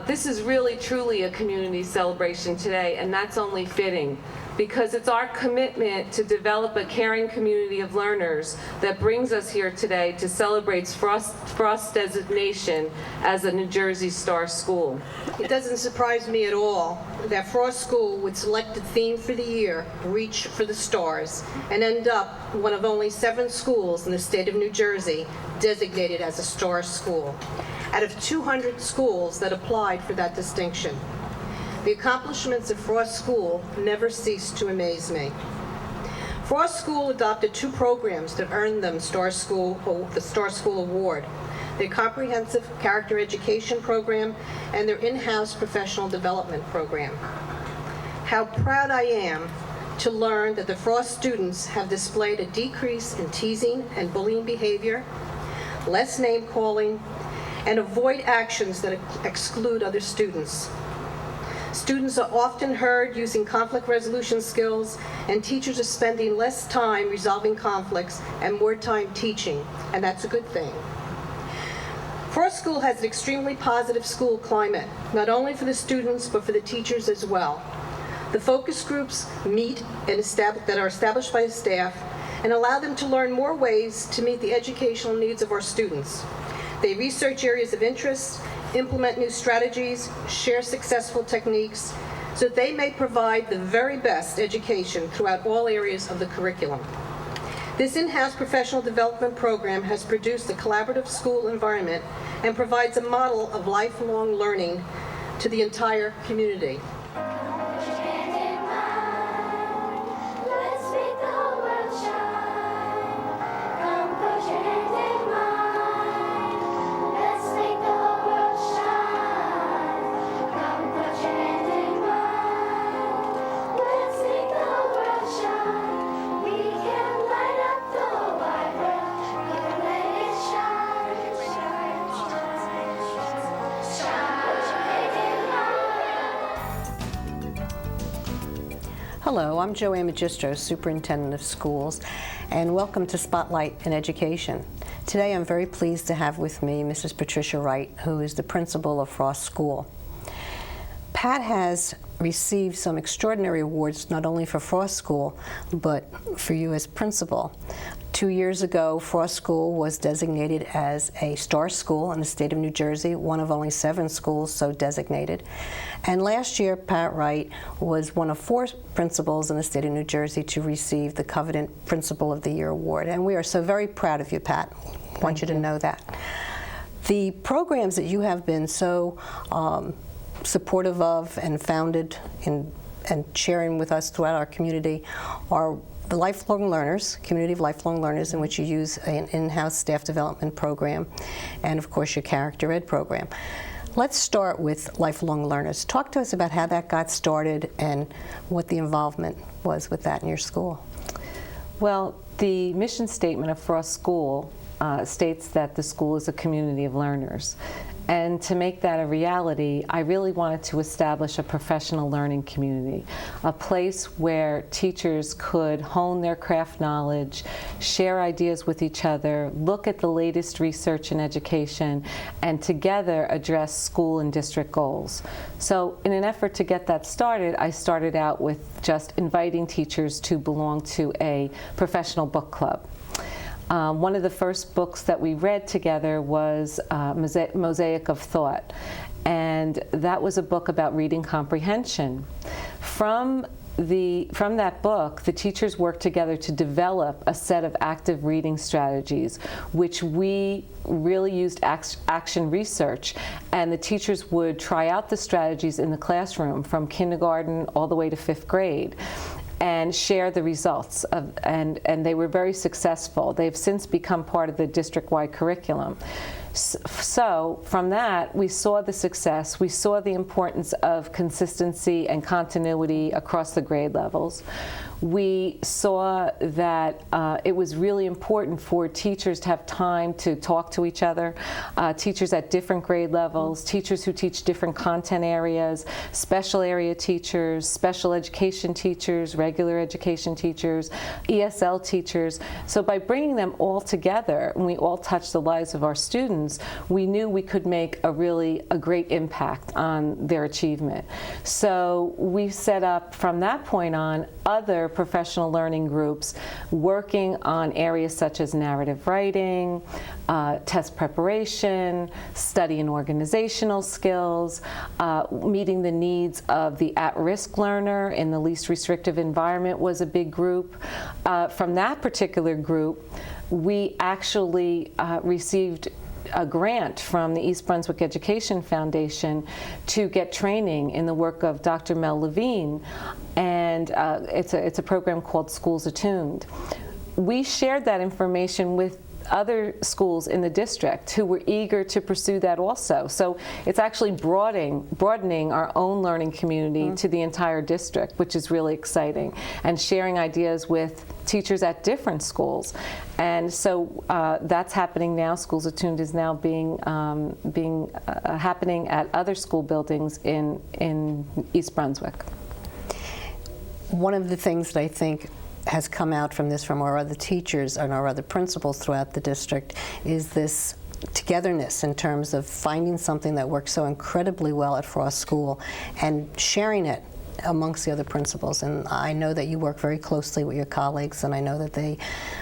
This is really truly a community celebration today, and that's only fitting, because it's our commitment to develop a caring community of learners that brings us here today to celebrate Frost's designation as a New Jersey Star School. It doesn't surprise me at all that Frost School would select the theme for the year, Reach for the Stars, and end up one of only 7 schools in the state of New Jersey designated as a Star School, out of 200 schools that applied for that distinction. The accomplishments of Frost School never cease to amaze me. Frost School adopted 2 programs that earned them the Star School Award: their comprehensive character education program and their in-house professional development program. How proud I am to learn that the Frost students have displayed a decrease in teasing and bullying behavior, less name-calling, and avoid actions that exclude other students. Students are often heard using conflict resolution skills, and teachers are spending less time resolving conflicts and more time teaching, and that's a good thing. Frost School has an extremely positive school climate, not only for the students, but for the teachers as well. The focus groups meet and that are established by the staff and allow them to learn more ways to meet the educational needs of our students. They research areas of interest, implement new strategies, share successful techniques, so that they may provide the very best education throughout all areas of the curriculum. This in-house professional development program has produced a collaborative school environment and provides a model of lifelong learning to the entire community. Hello, I'm Ann Magistro, Superintendent of Schools, and welcome to Spotlight in Education. Today I'm very pleased to have with me Mrs. Patricia Wright, who is the principal of Frost School. Pat has received some extraordinary awards, not only for Frost School, but for you as principal. 2 years ago, Frost School was designated as a star school in the state of New Jersey, one of only 7 schools so designated. And last year, Pat Wright was one of 4 principals in the state of New Jersey to receive the coveted Principal of the Year award. And we are so very proud of you, Pat. I want you to know that. The programs that you have been so supportive of and founded and sharing with us throughout our community are the Lifelong Learners, Community of Lifelong Learners, in which you use an in-house staff development program, and of course your character ed program. Let's start with Lifelong Learners. Talk to us about how that got started and what the involvement was with that in your school. Well, the mission statement of Frost School states that the school is a community of learners. And to make that a reality, I really wanted to establish a professional learning community, a place where teachers could hone their craft knowledge, share ideas with each other, look at the latest research in education, and together address school and district goals. So in an effort to get that started, I started out with just inviting teachers to belong to a professional book club. One of the first books that we read together was Mosaic of Thought, and that was a book about reading comprehension. From that book, the teachers worked together to develop a set of active reading strategies, which we really used action research, and the teachers would try out the strategies in the classroom from kindergarten all the way to 5th grade. And share the results and they were very successful. They've since become part of the district-wide curriculum. So from that, we saw the success. We saw the importance of consistency and continuity across the grade levels. We saw that it was really important for teachers to have time to talk to each other, teachers at different grade levels, teachers who teach different content areas, special area teachers, special education teachers, regular education teachers, ESL teachers. So by bringing them all together, and we all touch the lives of our students, students, we knew we could make a great impact on their achievement. So we set up from that point on other professional learning groups working on areas such as narrative writing, test preparation, study and organizational skills, meeting the needs of the at-risk learner in the least restrictive environment was a big group. From that particular group, we actually received a grant from the East Brunswick Education Foundation to get training in the work of Dr. Mel Levine, and it's a program called Schools Attuned. We shared that information with other schools in the district who were eager to pursue that also. So it's actually broadening our own learning community to the entire district, which is really exciting, and sharing ideas with teachers at different schools. And so that's happening now. Schools Attuned is now happening at other school buildings in East Brunswick. One of the things that I think has come out from this from our other teachers and our other principals throughout the district is this togetherness in terms of finding something that works so incredibly well at Frost School and sharing it amongst the other principals. And I know that you work very closely with your colleagues, and I know that they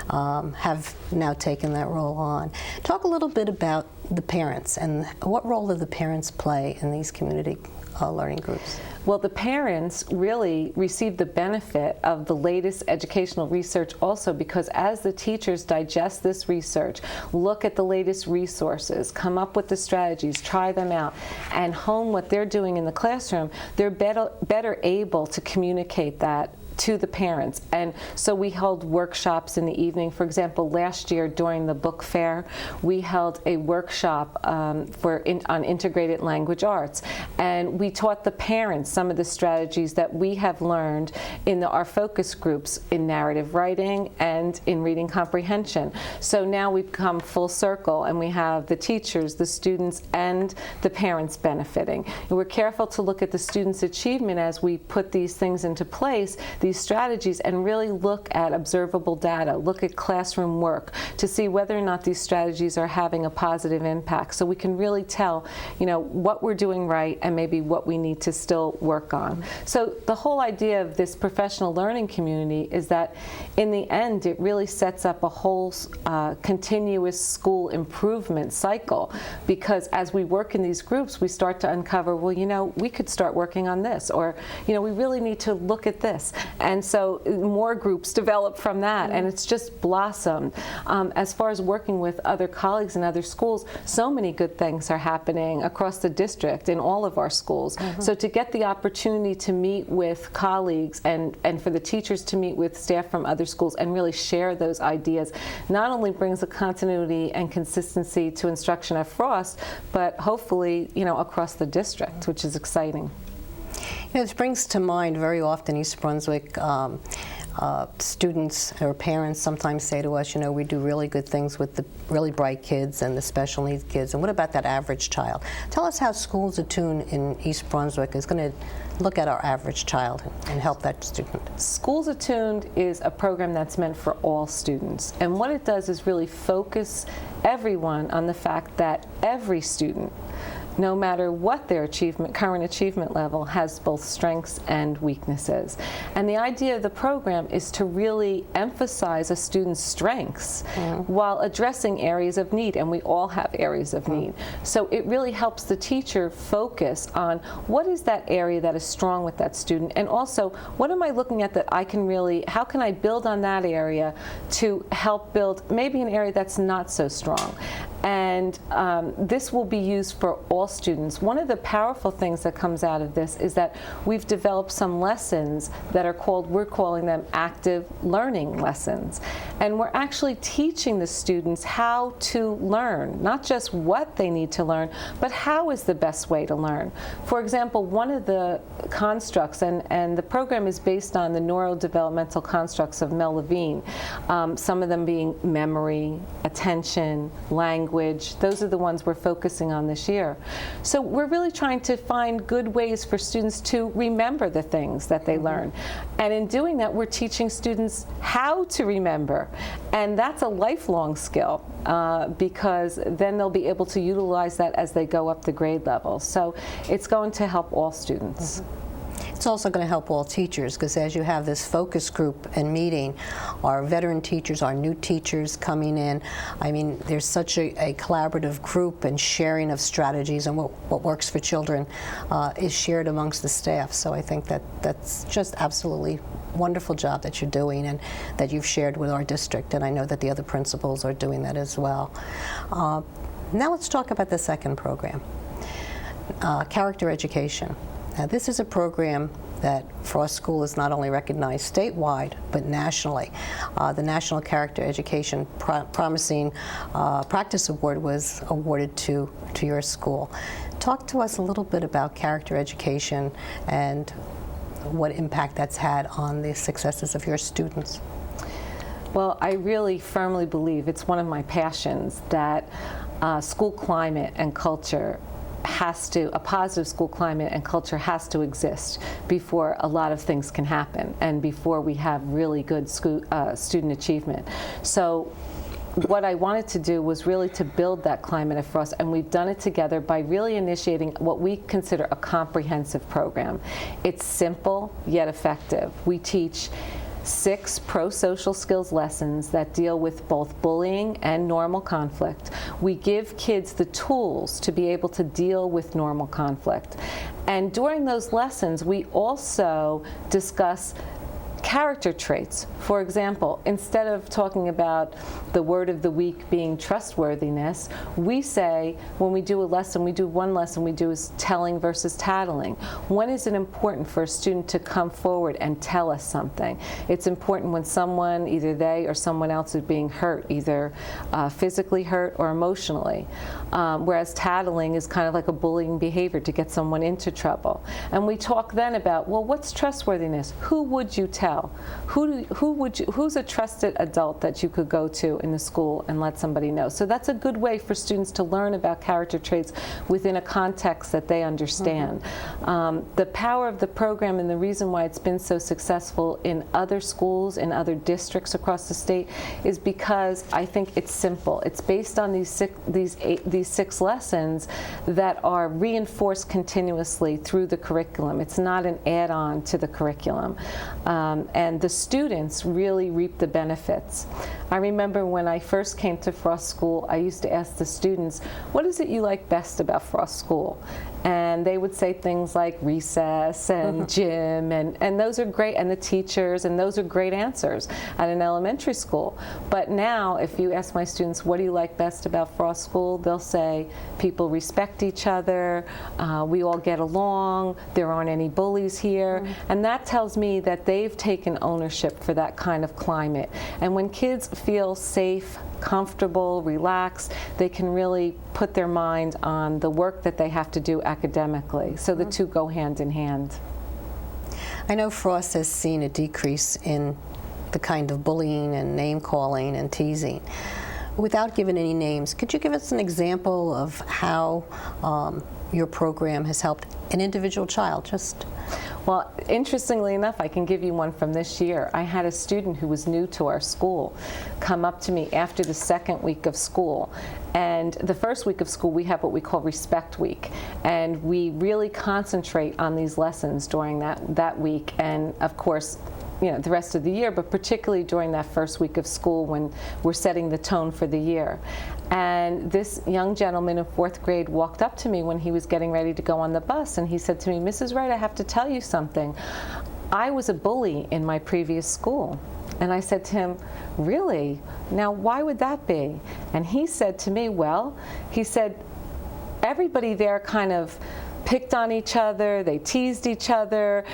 have now taken that role on. Talk a little bit about the parents and what role do the parents play in these community learning groups? Well, the parents really receive the benefit of the latest educational research also, because as the teachers digest this research, look at the latest resources, come up with the strategies, try them out, and hone what they're doing in the classroom, they're better able to communicate that to the parents. And so we held workshops in the evening. For example, last year during the book fair, we held a workshop on integrated language arts. And we taught the parents some of the strategies that we have learned in our focus groups in narrative writing and in reading comprehension. So now we've come full circle, and we have the teachers, the students, and the parents benefiting. And we're careful to look at the students' achievement as we put these things into place, these strategies, and really look at observable data, look at classroom work to see whether or not these strategies are having a positive impact, so we can really tell, what we're doing right and maybe what we need to still work on. So the whole idea of this professional learning community is that in the end it really sets up a whole continuous school improvement cycle, because as we work in these groups we start to uncover, well, we could start working on this, or we really need to look at this. And so more groups develop from that, and it's just blossomed. As far as working with other colleagues in other schools, so many good things are happening across the district in all of our schools. So to get the opportunity to meet with colleagues and for the teachers to meet with staff from other schools and really share those ideas not only brings a continuity and consistency to instruction at Frost, but hopefully, across the district, which is exciting. It brings to mind very often East Brunswick students or parents sometimes say to us, we do really good things with the really bright kids and the special needs kids, and what about that average child? Tell us how Schools Attuned in East Brunswick is going to look at our average child and help that student. Schools Attuned is a program that's meant for all students, and what it does is really focus everyone on the fact that every student, no matter what their current achievement level, has both strengths and weaknesses. And the idea of the program is to really emphasize a student's strengths while addressing areas of need, and we all have areas of need. So it really helps the teacher focus on what is that area that is strong with that student, and also what am I looking at that I can really, how can I build on that area to help build maybe an area that's not so strong. And this will be used for all students. One of the powerful things that comes out of this is that we've developed some lessons that are we're calling them active learning lessons. And we're actually teaching the students how to learn, not just what they need to learn, but how is the best way to learn. For example, one of the constructs, and the program is based on the neurodevelopmental constructs of Mel Levine, some of them being memory, attention, language. Those are the ones we're focusing on this year. So we're really trying to find good ways for students to remember the things that they learn. And in doing that, we're teaching students how to remember. And that's a lifelong skill because then they'll be able to utilize that as they go up the grade level. So it's going to help all students. It's also going to help all teachers, because as you have this focus group and meeting, our veteran teachers, our new teachers coming in, I mean, there's such a collaborative group and sharing of strategies, and what works for children is shared amongst the staff. So I think that's just absolutely wonderful job that you're doing and that you've shared with our district, and I know that the other principals are doing that as well. Now let's talk about the second program, character education. Now, this is a program that Frost School is not only recognized statewide, but nationally. The National Character Education Promising Practice Award was awarded to your school. Talk to us a little bit about character education and what impact that's had on the successes of your students. Well, I really firmly believe it's one of my passions that school climate and culture a positive school climate and culture has to exist before a lot of things can happen and before we have really good student achievement. So what I wanted to do was really to build that climate for us, and we've done it together by really initiating what we consider a comprehensive program. It's simple yet effective. We teach 6 pro-social skills lessons that deal with both bullying and normal conflict. We give kids the tools to be able to deal with normal conflict. And during those lessons, we also discuss character traits. For example, instead of talking about the word of the week being trustworthiness, we say when we do a lesson, one lesson we do is telling versus tattling. When is it important for a student to come forward and tell us something? It's important when someone, either they or someone else, is being hurt, either physically hurt or emotionally. Whereas tattling is kind of like a bullying behavior to get someone into trouble. And we talk then about, well, what's trustworthiness? Who would you tell? Who's a trusted adult that you could go to in the school and let somebody know? So that's a good way for students to learn about character traits within a context that they understand. The power of the program and the reason why it's been so successful in other schools, in other districts across the state, is because I think it's simple. It's based on these 6 lessons that are reinforced continuously through the curriculum. It's not an add-on to the curriculum. And the students really reap the benefits. I remember when I first came to Frost School, I used to ask the students, what is it you like best about Frost School? And they would say things like recess and gym, and those are great, and the teachers, and those are great answers at an elementary school. But now, if you ask my students, what do you like best about Frost School? They'll say, people respect each other, we all get along, there aren't any bullies here. And that tells me that they've taken ownership for that kind of climate. And when kids feel safe, comfortable, relaxed, they can really put their mind on the work that they have to do academically. So the two go hand in hand. I know Frost has seen a decrease in the kind of bullying and name calling and teasing. Without giving any names, could you give us an example of how your program has helped an individual child? Well, interestingly enough, I can give you one from this year. I had a student who was new to our school come up to me after the second week of school. And the first week of school, we have what we call Respect Week. And we really concentrate on these lessons during that week. And of course, the rest of the year, but particularly during that first week of school when we're setting the tone for the year. And this young gentleman in 4th grade walked up to me when he was getting ready to go on the bus, and he said to me, Mrs. Wright, I have to tell you something. I was a bully in my previous school. And I said to him, really? Now, why would that be? And he said to me, well, he said, everybody there kind of picked on each other, they teased each other,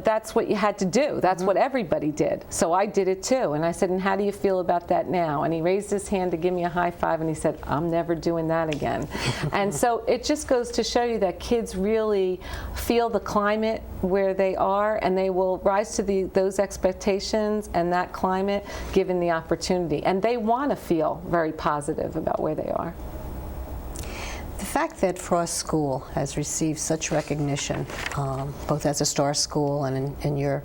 that's what you had to do. That's what everybody did. So I did it too. And I said, and how do you feel about that now? And he raised his hand to give me a high five, and he said, I'm never doing that again. And so it just goes to show you that kids really feel the climate where they are, and they will rise to those expectations and that climate given the opportunity. And they want to feel very positive about where they are. The fact that Frost School has received such recognition, both as a star school and in your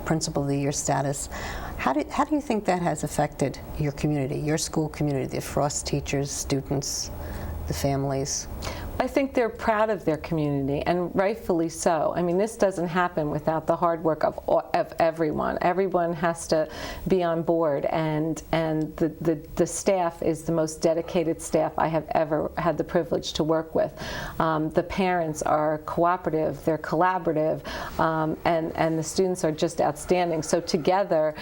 Principal of the Year status, how do you think that has affected your community, your school community, the Frost teachers, students, the families? I think they're proud of their community, and rightfully so. I mean, this doesn't happen without the hard work of everyone. Everyone has to be on board, and the staff is the most dedicated staff I have ever had the privilege to work with. The parents are cooperative, they're collaborative, and the students are just outstanding. So together,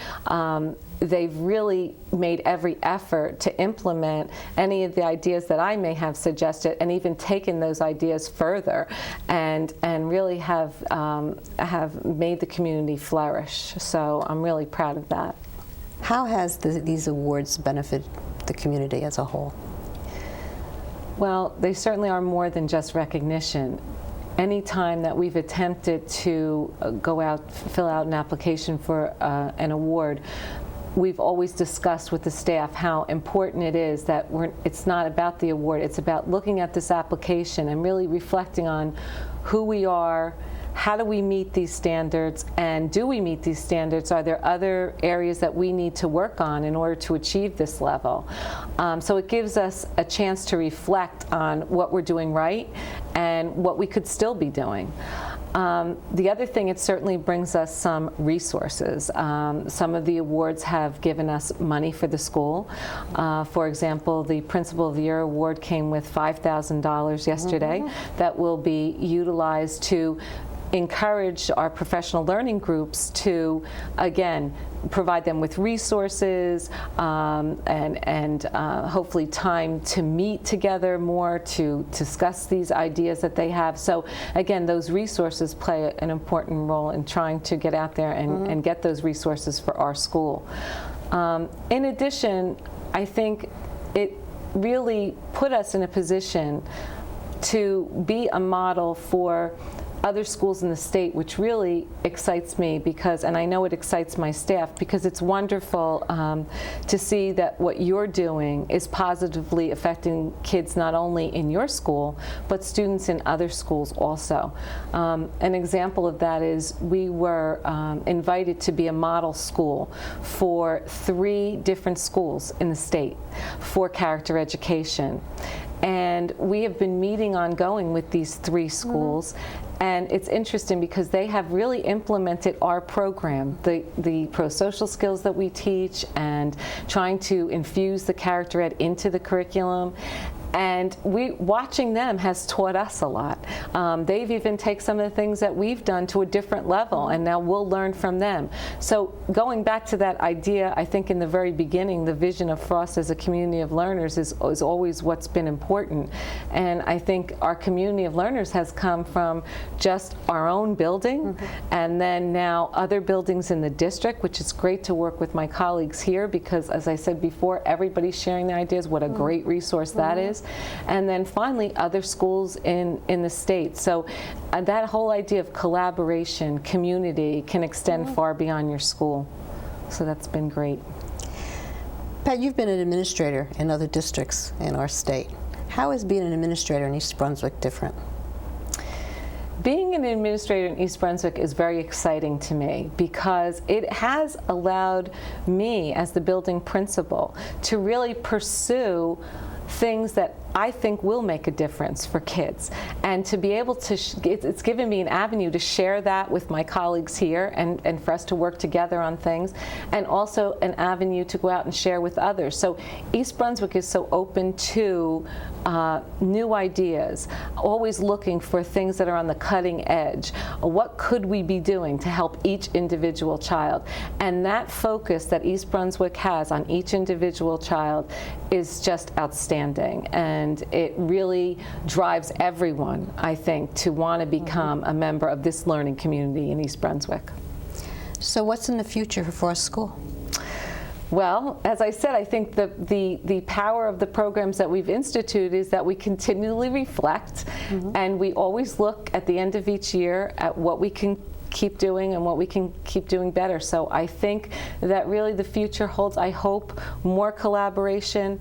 they've really made every effort to implement any of the ideas that I may have suggested, and even taken those ideas further, and really have made the community flourish. So I'm really proud of that. How has these awards benefited the community as a whole? Well, they certainly are more than just recognition. Any time that we've attempted to go out, fill out an application for an award, we've always discussed with the staff how important it is that it's not about the award, it's about looking at this application and really reflecting on who we are, how do we meet these standards, and do we meet these standards? Are there other areas that we need to work on in order to achieve this level? So it gives us a chance to reflect on what we're doing right and what we could still be doing. The other thing, it certainly brings us some resources. Some of the awards have given us money for the school. For example, the Principal of the Year award came with $5,000 yesterday that will be utilized to encourage our professional learning groups to, again, provide them with resources and hopefully time to meet together more to discuss these ideas that they have. So again, those resources play an important role in trying to get out there and get those resources for our school. In addition, I think it really put us in a position to be a model for other schools in the state, which really excites me because, and I know it excites my staff, because it's wonderful to see that what you're doing is positively affecting kids not only in your school, but students in other schools also. An example of that is we were invited to be a model school for 3 different schools in the state for character education. And we have been meeting ongoing with these 3 schools. And it's interesting because they have really implemented our program, the pro-social skills that we teach, and trying to infuse the character ed into the curriculum. And watching them has taught us a lot. They've even taken some of the things that we've done to a different level, and now we'll learn from them. So going back to that idea, I think in the very beginning, the vision of Frost as a community of learners is always what's been important. And I think our community of learners has come from just our own building, and then now other buildings in the district, which is great to work with my colleagues here, because as I said before, everybody's sharing their ideas, what a great resource that is. And then finally, other schools in the state. So that whole idea of collaboration, community, can extend far beyond your school. So that's been great. Pat, you've been an administrator in other districts in our state. How is being an administrator in East Brunswick different? Being an administrator in East Brunswick is very exciting to me because it has allowed me, as the building principal, to really pursue things that I think will make a difference for kids, and to be able to, it's given me an avenue to share that with my colleagues here and for us to work together on things, and also an avenue to go out and share with others. So East Brunswick is so open to new ideas, always looking for things that are on the cutting edge. What could we be doing to help each individual child? And that focus that East Brunswick has on each individual child is just outstanding. And it really drives everyone, I think, to want to become a member of this learning community in East Brunswick. So what's in the future for our school? Well, as I said, I think the power of the programs that we've instituted is that we continually reflect, and we always look at the end of each year at what we can keep doing and what we can keep doing better. So I think that really the future holds, I hope, more collaboration,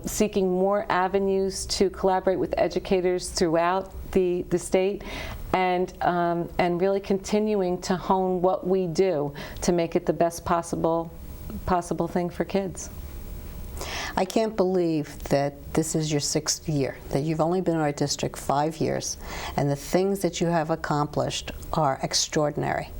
seeking more avenues to collaborate with educators throughout the state, and really continuing to hone what we do to make it the best possible thing for kids. I can't believe that this is your 6th year, that you've only been in our district 5 years, and the things that you have accomplished are extraordinary.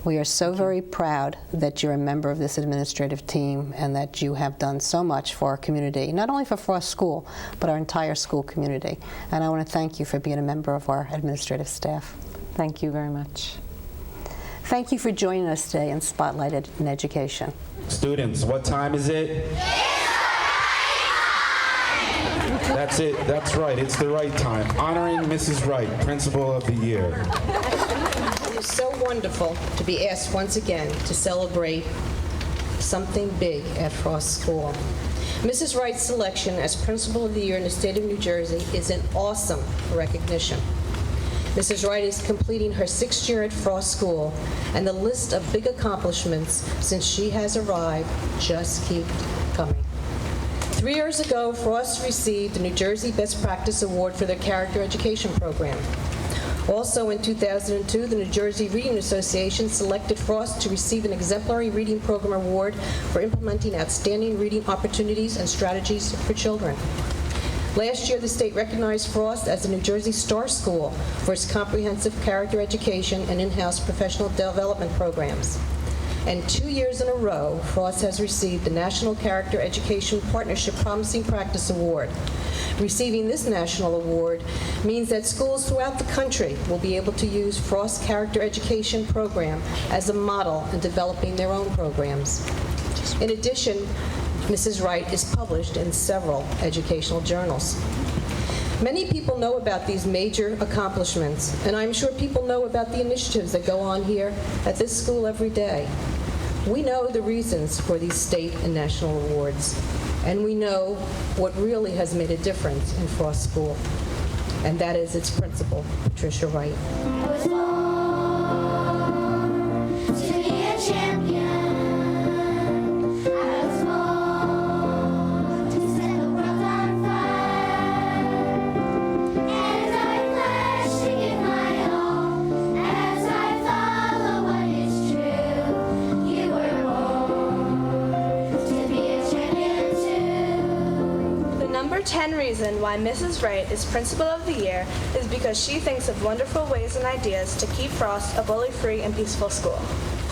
We are so very proud that you're a member of this administrative team and that you have done so much for our community, not only for Frost School, but our entire school community. And I want to thank you for being a member of our administrative staff. Thank you very much. Thank you for joining us today in Spotlight in Education. Students, what time is it? That's it. That's right. It's the right time. Honoring Mrs. Wright, Principal of the Year. It is so wonderful to be asked once again to celebrate something big at Frost School. Mrs. Wright's selection as Principal of the Year in the state of New Jersey is an awesome recognition. Mrs. Wright is completing her 6th year at Frost School, and the list of big accomplishments since she has arrived just keep coming. 3 years ago, Frost received the New Jersey Best Practice Award for their character education program. Also in 2002, the New Jersey Reading Association selected Frost to receive an Exemplary Reading Program Award for implementing outstanding reading opportunities and strategies for children. Last year, the state recognized Frost as the New Jersey Star School for its comprehensive character education and in-house professional development programs. And 2 years in a row, Frost has received the National Character Education Partnership Promising Practice Award. Receiving this national award means that schools throughout the country will be able to use Frost Character Education Program as a model in developing their own programs. In addition, Mrs. Wright is published in several educational journals. Many people know about these major accomplishments, and I'm sure people know about the initiatives that go on here at this school every day. We know the reasons for these state and national awards, and we know what really has made a difference in Frost School, and that is its principal, Patricia Wright. I was born to be a champion. I was born to set the world on fire. As I pledge to give my all, as I follow what is true, you were born to be a champion too. The number 10 reason why Mrs. Wright is Principal of the Year is because she thinks of wonderful ways and ideas to keep Frost a bully-free and peaceful school.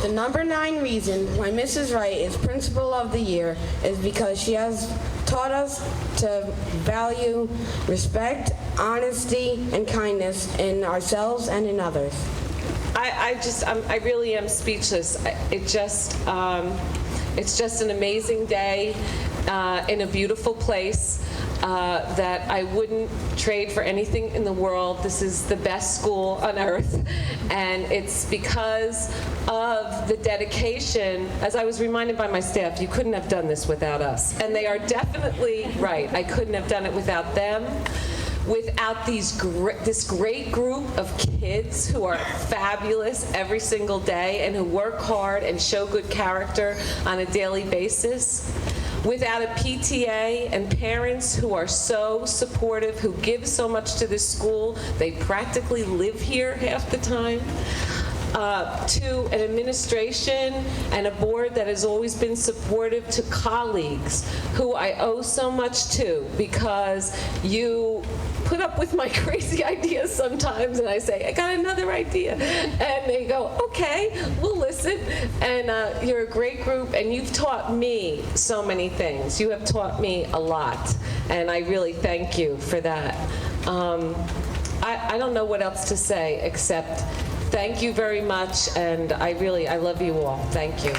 The number 9 reason why Mrs. Wright is Principal of the Year is because she has taught us to value respect, honesty, and kindness in ourselves and in others. I really am speechless. It's just an amazing day in a beautiful place that I wouldn't trade for anything in the world. This is the best school on earth, and it's because of the dedication. As I was reminded by my staff, you couldn't have done this without us, and they are definitely right. I couldn't have done it without them. Without this great group of kids who are fabulous every single day and who work hard and show good character on a daily basis. Without a PTA and parents who are so supportive, who give so much to this school, they practically live here half the time. To an administration and a board that has always been supportive, to colleagues who I owe so much to, because you put up with my crazy ideas sometimes, and I say, I got another idea. And they go, okay, we'll listen. And you're a great group, and you've taught me so many things. You have taught me a lot, and I really thank you for that. I don't know what else to say except thank you very much, and I love you all. Thank you.